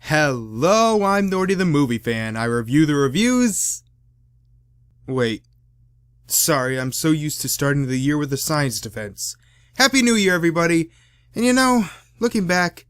Hello, I'm Norty the movie fan. I review the reviews. Wait. Sorry, I'm so used to starting the year with a science defense. Happy New Year, everybody. And you know, looking back,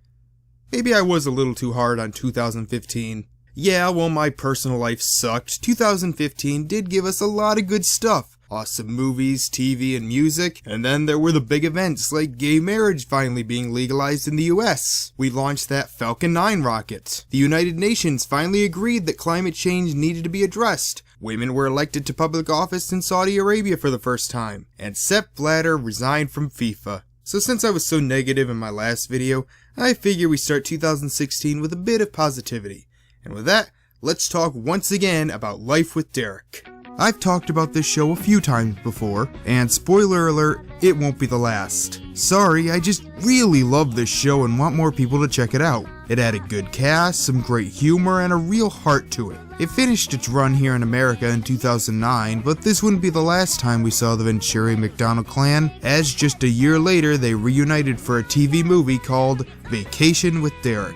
maybe I was a little too hard on 2015. Yeah, well, my personal life sucked. 2015 did give us a lot of good stuff. Awesome movies, TV, and music, and then there were the big events like gay marriage finally being legalized in the US. We launched that Falcon 9 rocket. The United Nations finally agreed that climate change needed to be addressed. Women were elected to public office in Saudi Arabia for the first time. And Sepp Blatter resigned from FIFA. So since I was so negative in my last video, I figure we start 2016 with a bit of positivity. And with that, let's talk once again about Life with Derek. I've talked about this show a few times before, and spoiler alert, it won't be the last. Sorry, I just really love this show and want more people to check it out. It had a good cast, some great humor, and a real heart to it. It finished its run here in America in 2009, but this wouldn't be the last time we saw the Venturi McDonald clan, as just a year later they reunited for a TV movie called Vacation with Derek.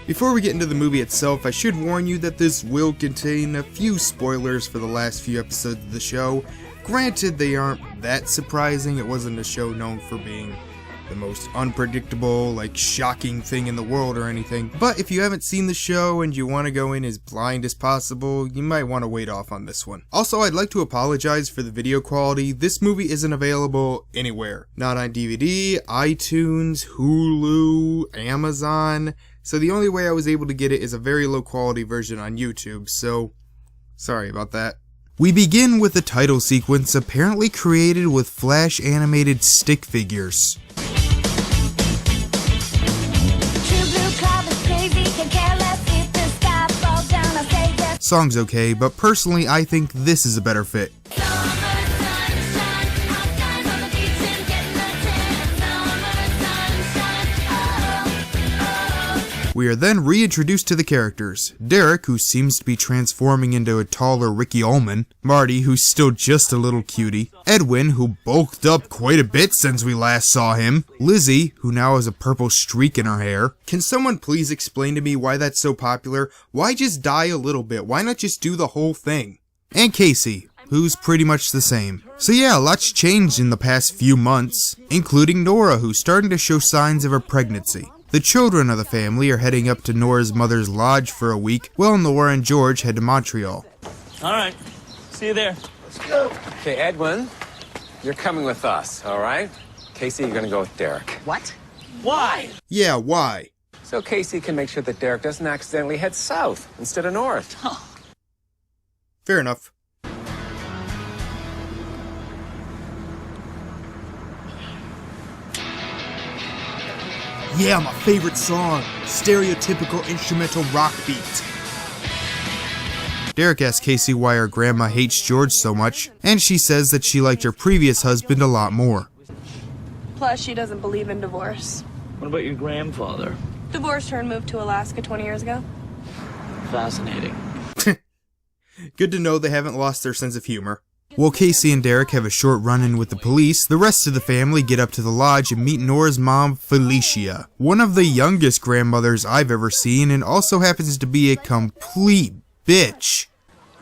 Before we get into the movie itself, I should warn you that this will contain a few spoilers for the last few episodes of the show. Granted, they aren't that surprising. It wasn't a show known for being the most unpredictable, shocking thing in the world or anything. But if you haven't seen the show and you want to go in as blind as possible, you might want to wait off on this one. Also, I'd like to apologize for the video quality. This movie isn't available anywhere. Not on DVD, iTunes, Hulu, Amazon. So the only way I was able to get it is a very low quality version on YouTube, so sorry about that. We begin with the title sequence apparently created with Flash animated stick figures. Song's okay, but personally I think this is a better fit. We are then reintroduced to the characters. Derek, who seems to be transforming into a taller Ricky Ullman. Marty, who's still just a little cutie. Edwin, who bulked up quite a bit since we last saw him. Lizzie, who now has a purple streak in her hair. Can someone please explain to me why that's so popular? Why just dye a little bit? Why not just do the whole thing? And Casey, who's pretty much the same. So yeah, a lot's changed in the past few months, including Nora, who's starting to show signs of her pregnancy. The children of the family are heading up to Nora's mother's lodge for a week, while Nora and George head to Montreal. Alright, see you there. Let's go. Okay, Edwin, you're coming with us, alright? Casey, you're gonna go with Derek. What? Why? Yeah, why? So Casey can make sure that Derek doesn't accidentally head south instead of north. Fair enough. Yeah, my favorite song. Stereotypical instrumental rock beat. Derek asks Casey why her grandma hates George so much, and she says that she liked her previous husband a lot more. Plus, she doesn't believe in divorce. What about your grandfather? Divorced her and moved to Alaska 20 years ago. Fascinating. Good to know they haven't lost their sense of humor. While Casey and Derek have a short run-in with the police, the rest of the family get up to the lodge and meet Nora's mom, Felicia. One of the youngest grandmothers I've ever seen, and also happens to be a complete bitch.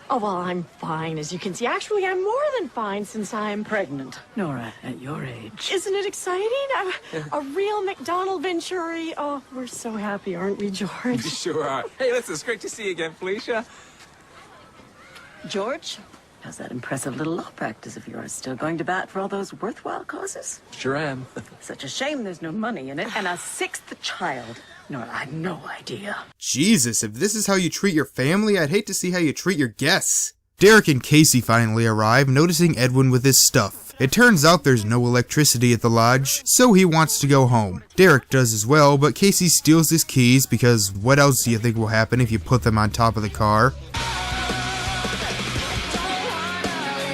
Oh, well, I'm fine, as you can see. Actually, I'm more than fine since I'm pregnant. Nora, at your age. Isn't it exciting? A real McDonald Venturi. Oh, we're so happy, aren't we, George? You sure are. Hey, listen, it's great to see you again, Felicia. George, how's that impressive little law practice of yours? Still going to bat for all those worthwhile causes? Sure am. Such a shame there's no money in it, and a sixth child. Nora, I had no idea. Jesus, if this is how you treat your family, I'd hate to see how you treat your guests. Derek and Casey finally arrive, noticing Edwin with his stuff. It turns out there's no electricity at the lodge, so he wants to go home. Derek does as well, but Casey steals his keys because what else do you think will happen if you put them on top of the car?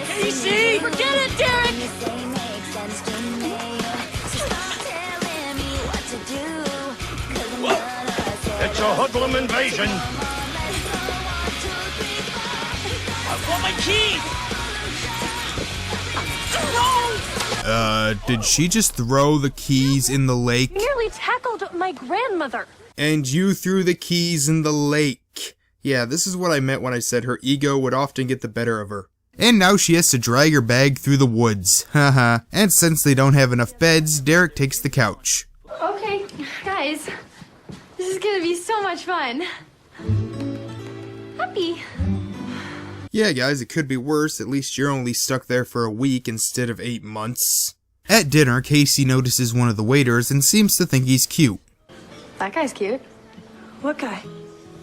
Casey! Forget it, Derek! It's a hoodlum invasion. I want my keys! Did she just throw the keys in the lake? Nearly tackled my grandmother. And you threw the keys in the lake. Yeah, this is what I meant when I said her ego would often get the better of her. And now she has to drag her bag through the woods. Haha. And since they don't have enough beds, Derek takes the couch. Okay, guys. This is gonna be so much fun. Happy. Yeah, guys, it could be worse. At least you're only stuck there for a week instead of 8 months. At dinner, Casey notices one of the waiters and seems to think he's cute. That guy's cute. What guy?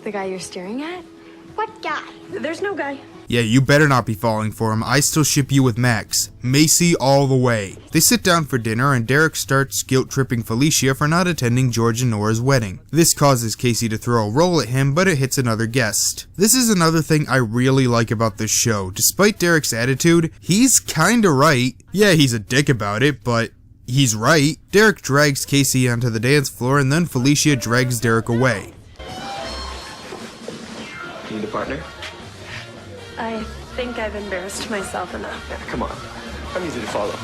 The guy you're staring at? What guy? There's no guy. Yeah, you better not be falling for him. I still ship you with Max. Macy all the way. They sit down for dinner and Derek starts guilt-tripping Felicia for not attending George and Nora's wedding. This causes Casey to throw a roll at him, but it hits another guest. This is another thing I really like about this show. Despite Derek's attitude, he's kinda right. Yeah, he's a dick about it, but he's right. Derek drags Casey onto the dance floor and then Felicia drags Derek away. Need a partner? I think I've embarrassed myself enough. Yeah, come on. I'm easy to follow.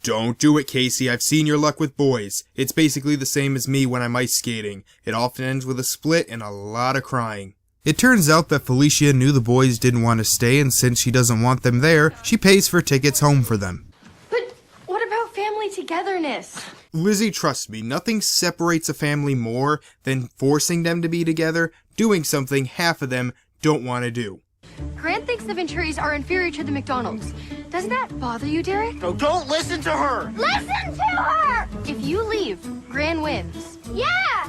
Don't do it, Casey. I've seen your luck with boys. It's basically the same as me when I'm ice skating. It often ends with a split and a lot of crying. It turns out that Felicia knew the boys didn't want to stay, and since she doesn't want them there, she pays for tickets home for them. But what about family togetherness? Lizzie, trust me, nothing separates a family more than forcing them to be together, doing something half of them don't want to do. Grant thinks the Venturis are inferior to the McDonald's. Doesn't that bother you, Derek? No, don't listen to her! Listen to her! If you leave, Gran wins. Yeah!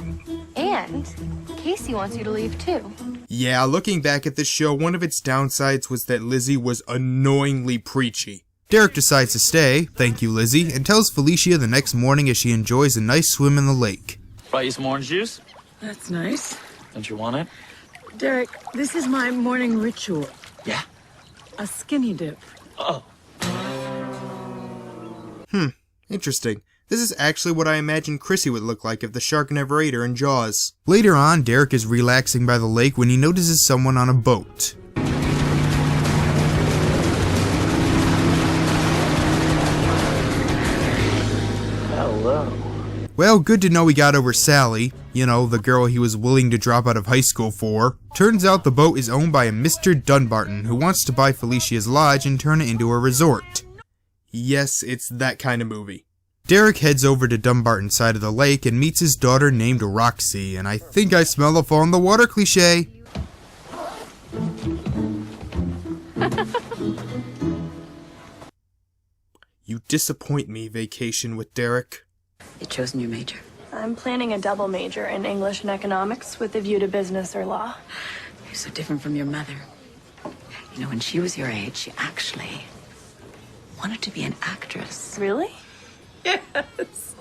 And Casey wants you to leave too. Yeah, looking back at this show, one of its downsides was that Lizzie was annoyingly preachy. Derek decides to stay, thank you Lizzie, and tells Felicia the next morning as she enjoys a nice swim in the lake. Brought you some orange juice? That's nice. Don't you want it? Derek, this is my morning ritual. Yeah. A skinny dip. Oh. Interesting. This is actually what I imagined Chrissy would look like if the shark never ate her in Jaws. Later on, Derek is relaxing by the lake when he notices someone on a boat. Hello. Well, good to know he got over Sally, you know, the girl he was willing to drop out of high school for. Turns out the boat is owned by a Mr. Dunbarton who wants to buy Felicia's lodge and turn it into a resort. Yes, it's that kind of movie. Derek heads over to Dunbarton's side of the lake and meets his daughter named Roxy, and I think I smell a fall in the water cliche. You disappoint me, Vacation with Derek. You chosen your major? I'm planning a double major in English and economics with a view to business or law. You're so different from your mother. You know, when she was your age, she actually wanted to be an actress. Really? Yes.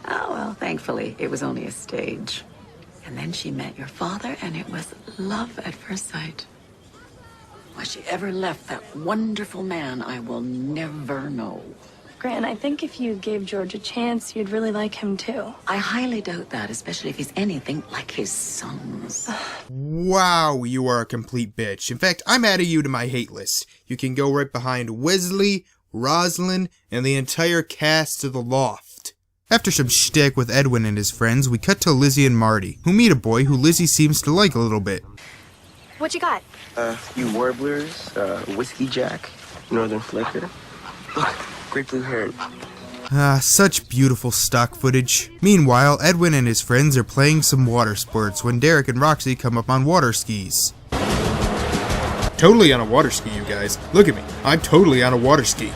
Oh, well, thankfully, it was only a stage. And then she met your father, and it was love at first sight. Why she ever left that wonderful man, I will never know. Gran, I think if you gave George a chance, you'd really like him too. I highly doubt that, especially if he's anything like his sons. Wow, you are a complete bitch. In fact, I'm adding you to my hate list. You can go right behind Wesley, Rosalind, and the entire cast of The Loft. After some shtick with Edwin and his friends, we cut to Lizzie and Marty, who meet a boy who Lizzie seems to like a little bit. What you got? Few warblers, whiskey jack, northern flicker. Look, great blue heron. Such beautiful stock footage. Meanwhile, Edwin and his friends are playing some water sports when Derek and Roxy come up on water skis. Totally on a water ski, you guys. Look at me. I'm totally on a water ski.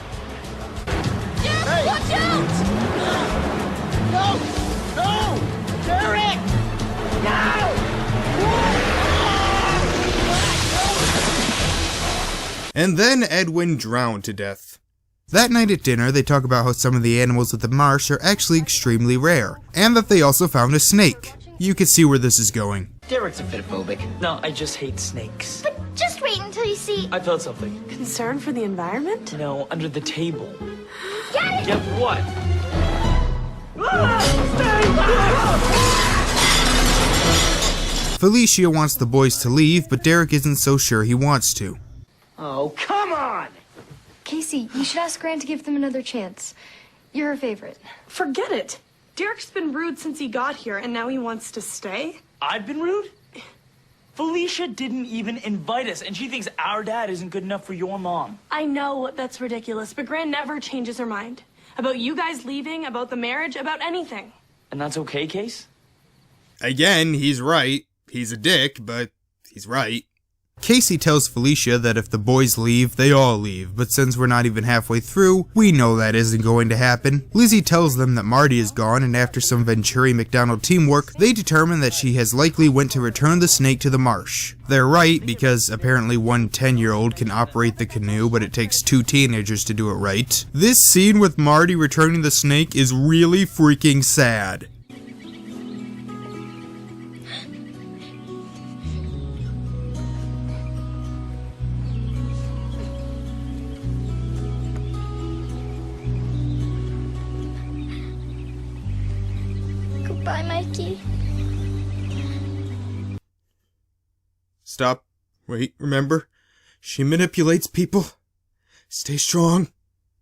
Hey! Watch out! No! No! Derek! No! And then Edwin drowned to death. That night at dinner, they talk about how some of the animals at the marsh are actually extremely rare, and that they also found a snake. You can see where this is going. Derek's a bit phobic. No, I just hate snakes. But just wait until you see. I felt something. Concern for the environment? No, under the table. Get it! Get what? Felicia wants the boys to leave, but Derek isn't so sure he wants to. Oh, come on! Casey, you should ask Grant to give them another chance. You're her favorite. Forget it. Derek's been rude since he got here, and now he wants to stay? I've been rude? Felicia didn't even invite us, and she thinks our dad isn't good enough for your mom. I know that's ridiculous, but Gran never changes her mind. About you guys leaving, about the marriage, about anything. And that's okay, Case? Again, he's right. He's a dick, but he's right. Casey tells Felicia that if the boys leave, they all leave, but since we're not even halfway through, we know that isn't going to happen. Lizzie tells them that Marty is gone, and after some Venturi-McDonald teamwork, they determine that she has likely went to return the snake to the marsh. They're right, because apparently one 10-year-old can operate the canoe, but it takes 2 teenagers to do it right. This scene with Marty returning the snake is really freaking sad. Goodbye, Mikey. Stop. Wait, remember? She manipulates people. Stay strong.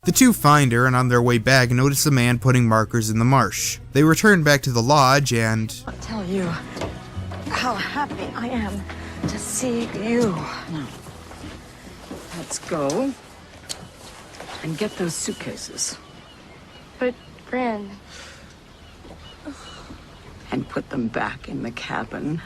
The two find her and on their way back notice a man putting markers in the marsh. They return back to the lodge and... I'll tell you how happy I am to see you. Now, let's go and get those suitcases. But, Gran, And put them back in the cabin.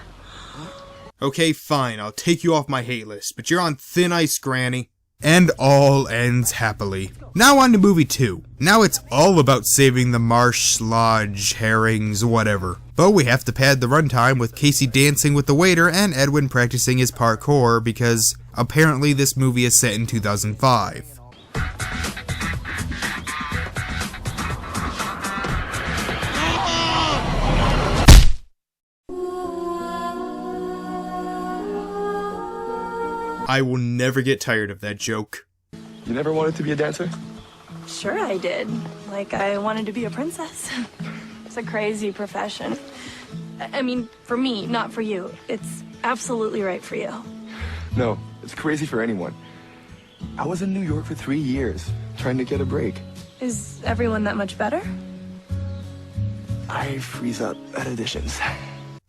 Okay, fine, I'll take you off my hate list, but you're on thin ice, Granny. And all ends happily. Now on to movie 2. Now it's all about saving the marsh, lodge, herrings, whatever. But we have to pad the runtime with Casey dancing with the waiter and Edwin practicing his parkour because apparently this movie is set in 2005. I will never get tired of that joke. You never wanted to be a dancer? Sure I did. Like, I wanted to be a princess. It's a crazy profession. I mean, for me, not for you. It's absolutely right for you. No, it's crazy for anyone. I was in New York for 3 years, trying to get a break. Is everyone that much better? I freeze up at auditions.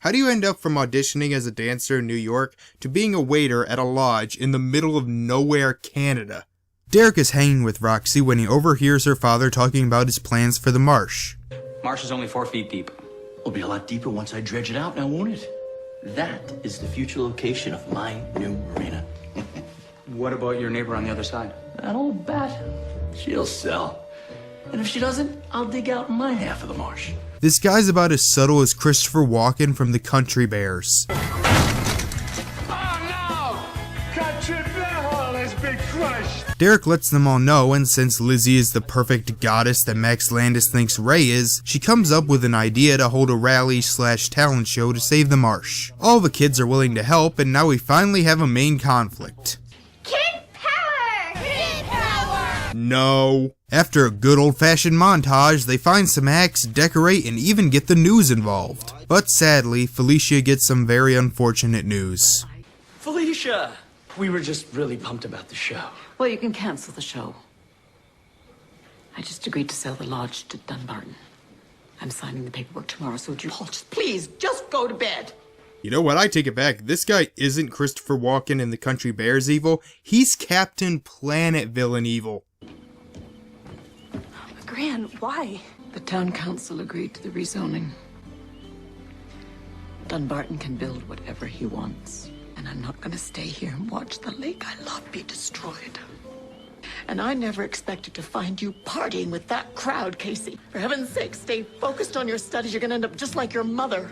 How do you end up from auditioning as a dancer in New York to being a waiter at a lodge in the middle of nowhere, Canada? Derek is hanging with Roxy when he overhears her father talking about his plans for the marsh. Marsh is only 4 feet deep. It'll be a lot deeper once I dredge it out now, won't it? That is the future location of my new marina. What about your neighbor on the other side? That old bat, she'll sell. And if she doesn't, I'll dig out my half of the marsh. This guy's about as subtle as Christopher Walken from the Country Bears. Derek lets them all know, and since Lizzie is the perfect goddess that Max Landis thinks Ray is, she comes up with an idea to hold a rally/talent show to save the marsh. All the kids are willing to help, and now we finally have a main conflict. Kid power! Kid power! No. After a good old-fashioned montage, they find some hacks, decorate, and even get the news involved. But sadly, Felicia gets some very unfortunate news. Felicia! We were just really pumped about the show. Well, you can cancel the show. I just agreed to sell the lodge to Dunbarton. I'm signing the paperwork tomorrow, so would you all just please just go to bed? You know what? I take it back. This guy isn't Christopher Walken in the Country Bears evil. He's Captain Planet villain evil. Gran, why? The town council agreed to the rezoning. Dunbarton can build whatever he wants. And I'm not gonna stay here and watch the lake I love be destroyed. And I never expected to find you partying with that crowd, Casey. For heaven's sake, stay focused on your studies. You're gonna end up just like your mother.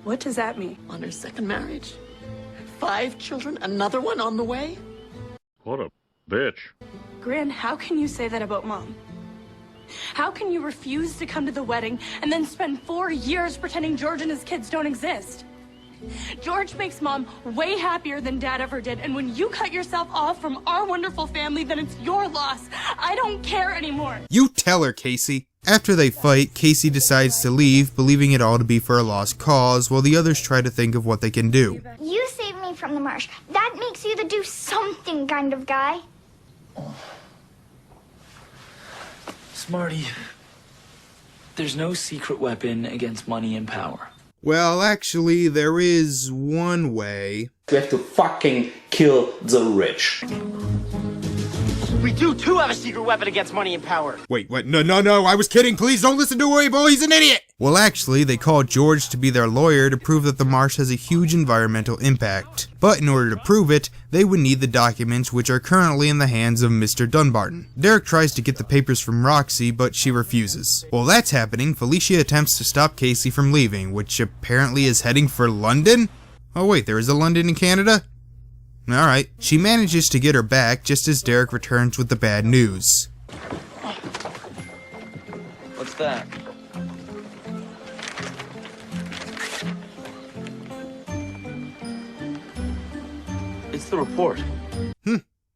What does that mean? On her second marriage. 5 children, another one on the way. What a bitch. Gran, how can you say that about Mom? How can you refuse to come to the wedding and then spend 4 years pretending George and his kids don't exist? George makes Mom way happier than Dad ever did, and when you cut yourself off from our wonderful family, then it's your loss. I don't care anymore. You tell her, Casey. After they fight, Casey decides to leave, believing it all to be for a lost cause, while the others try to think of what they can do. You saved me from the marsh. That makes you the do something kind of guy. Smarty, There's no secret weapon against money and power. Well, actually, there is one way. We have to fucking kill the rich. We do too have a secret weapon against money and power. Wait, what? No, I was kidding. Please don't listen to Weibo. He's an idiot. Well, actually, they called George to be their lawyer to prove that the marsh has a huge environmental impact. But in order to prove it, they would need the documents, which are currently in the hands of Mr. Dunbarton. Derek tries to get the papers from Roxy, but she refuses. While that's happening, Felicia attempts to stop Casey from leaving, which apparently is heading for London? Oh wait, there is a London in Canada? Alright, she manages to get her back just as Derek returns with the bad news. What's that? It's the report.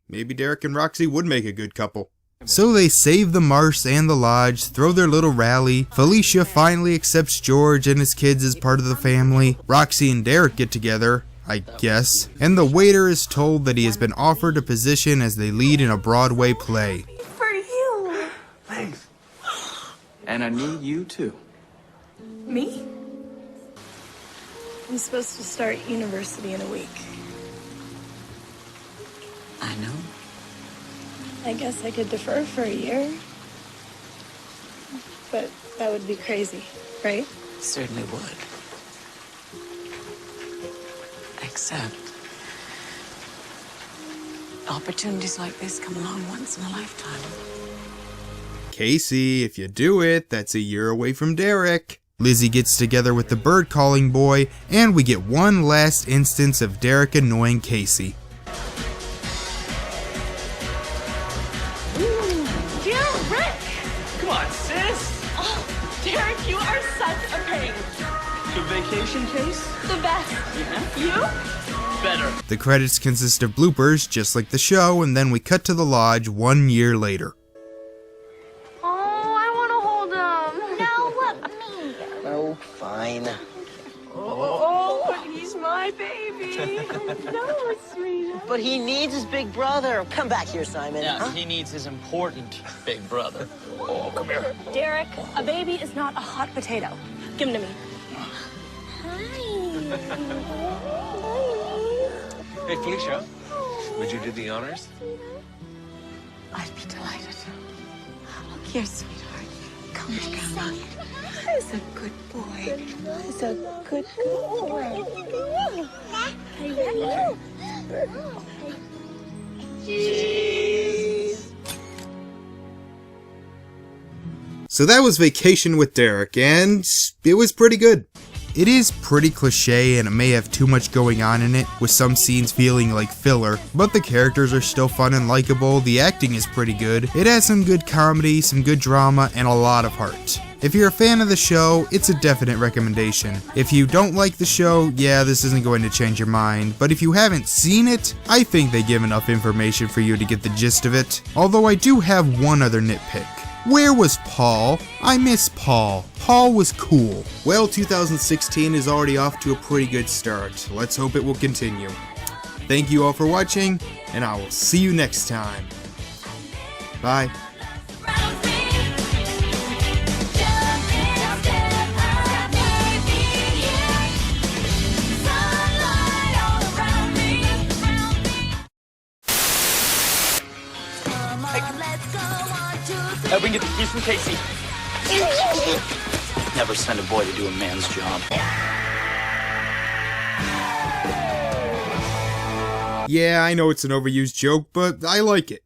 Maybe Derek and Roxy would make a good couple. So they save the marsh and the lodge, throw their little rally. Felicia finally accepts George and his kids as part of the family. Roxy and Derek get together, I guess. And the waiter is told that he has been offered a position as they lead in a Broadway play. For you. Thanks. And I need you too. Me? I'm supposed to start university in a week. I know. I guess I could defer for a year. But that would be crazy, right? Certainly would. Except opportunities like this come along once in a lifetime. Casey, if you do it, that's a year away from Derek. Lizzie gets together with the bird calling boy, and we get one last instance of Derek annoying Casey. Derek! Come on, sis. Oh, Derek, you are such a pain. The vacation case? The best. Yeah. You? Better. The credits consist of bloopers, just like the show, and then we cut to the lodge 1 year later. Oh, I want to hold him. No, me. Oh, fine. Oh, but he's my baby. No, sweetheart. But he needs his big brother. Come back here, Simon. Yeah, Huh? he needs his important big brother. Oh, come here. Derek, a baby is not a hot potato. Give him to me. Hey, Felicia, would you do the honors? I'd be delighted. Look here, sweetheart. Come to Grandma. He's a good boy. He's a good boy. So that was Vacation with Derek, and it was pretty good. It is pretty cliche and it may have too much going on in it, with some scenes feeling like filler, but the characters are still fun and likable, the acting is pretty good, it has some good comedy, some good drama, and a lot of heart. If you're a fan of the show, it's a definite recommendation. If you don't like the show, yeah, this isn't going to change your mind, but if you haven't seen it, I think they give enough information for you to get the gist of it. Although I do have one other nitpick. Where was Paul? I miss Paul. Paul was cool. Well, 2016 is already off to a pretty good start. Let's hope it will continue. Thank you all for watching, and I will see you next time. Bye. We can get the keys from Casey. Never send a boy to do a man's job. Yeah, I know it's an overused joke, but I like it.